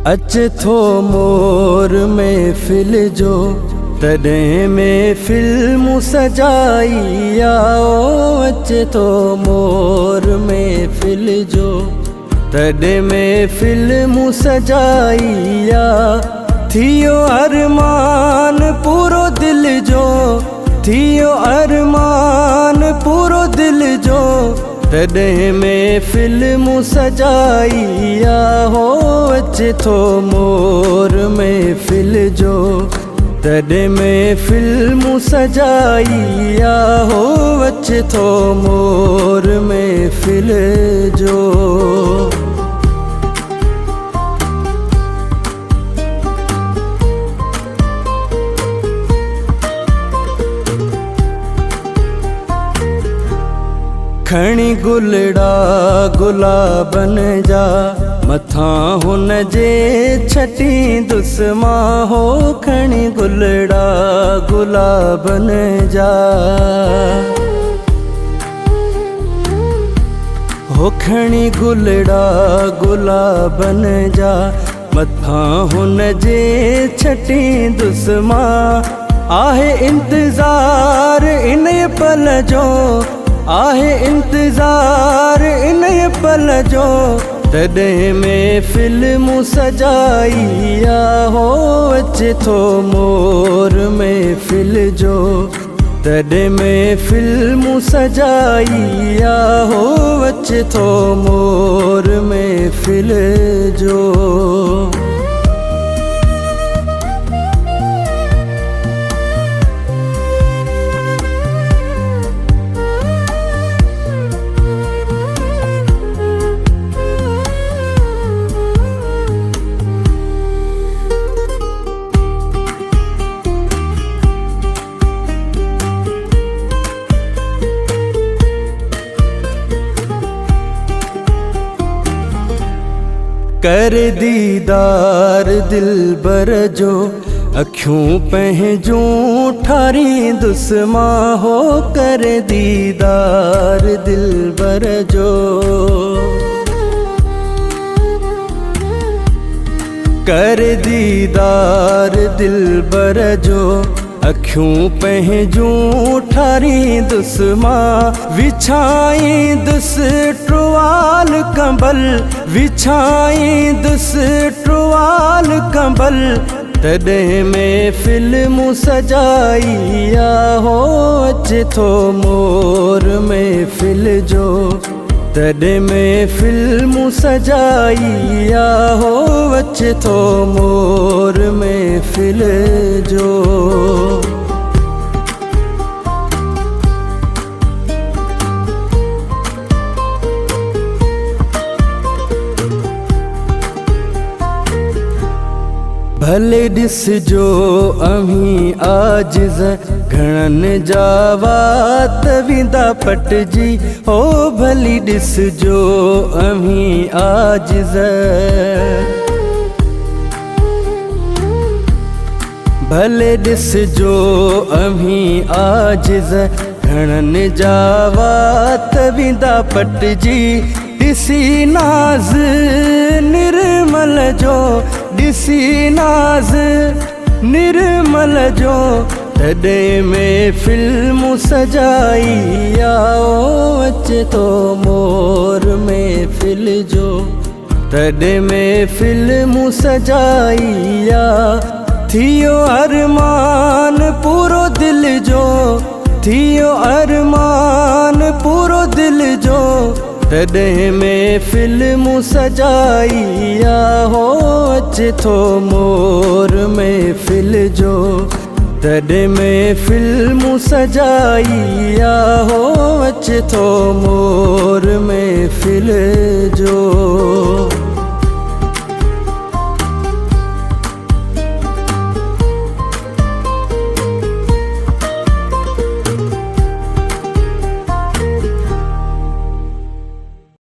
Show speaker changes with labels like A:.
A: अचे थो मोर महफ़िल जो तॾहिं महफ़िल सजाई आओ। अचे थो मोर महफ़िल जो तॾहिं महफ़िल सजाई आ। थियो अरमान पूरो दिल जो, थियो अरमान पूरो दिल जो तॾहिं महफ़िल सजाई आ हो। अचे थो मोर महफ़िल जो तॾहिं महफ़िल सजाई आ हो। अचे थो मोर महफ़िल जो। खणी गुलड़ा गुलाबन जा मथां हुन जे छटी दुस्मा हो। खणी गुलड़ा गुलाबन जा हो, खणी गुलड़ा गुलाबन जा मथां हुन जे छटी दुस्मा। आहे इंतज़ार इन पल जो, आहे इंतज़ार इन पल जो तॾहिं महफ़िल सजाई आ हो। अचे थो मोर महफ़िल जो तॾहिं महफ़िल सजाई आ हो। अचे थो मोर महफ़िल जो। कर दीदार दिलबर जो अखियूं पंहिंजूं ठारी दुस्मा हो। कर दीदार दिलबर जो, कर दीदार दिलबर जो अखियूं पंहिंजूं ठारी दुस्मा। विछाई दुस ट्रुआल कंबल, विछाई दुस ट्रुआल कंबल तॾहिं महफ़िल सजाई आ हो। अचे थो मोर महफ़िल जो तॾहिं महफ़िल सजाई आ हो। अचे थो मोर महफ़िल जो। भले ॾिसजो अहीं आजिज़ घणनि जा वात विंदा पटिजी हो। भली ॾिसजो अहीं आजिज़, भले ॾिसजो अहीं आजिज़ घणनि जा वात विंदा पटिजी। ॾिसी नाज़ निर्मल जो, ॾिसी नाज़ निर्मल जो तॾहिं महफ़िल सजाई आओ। अचे थो मोर महफ़िल जो तॾहिं महफ़िल सजाई आ। थियो अरमान पूरो दिल जो, थियो अरमान पूरो दिल जो तॾहिं महफ़िल सजाई आ हो। अचे थो मोर महफ़िल जो तॾहिं महफ़िल सजाई आ हो। अचे थो मोर महफ़िल जो।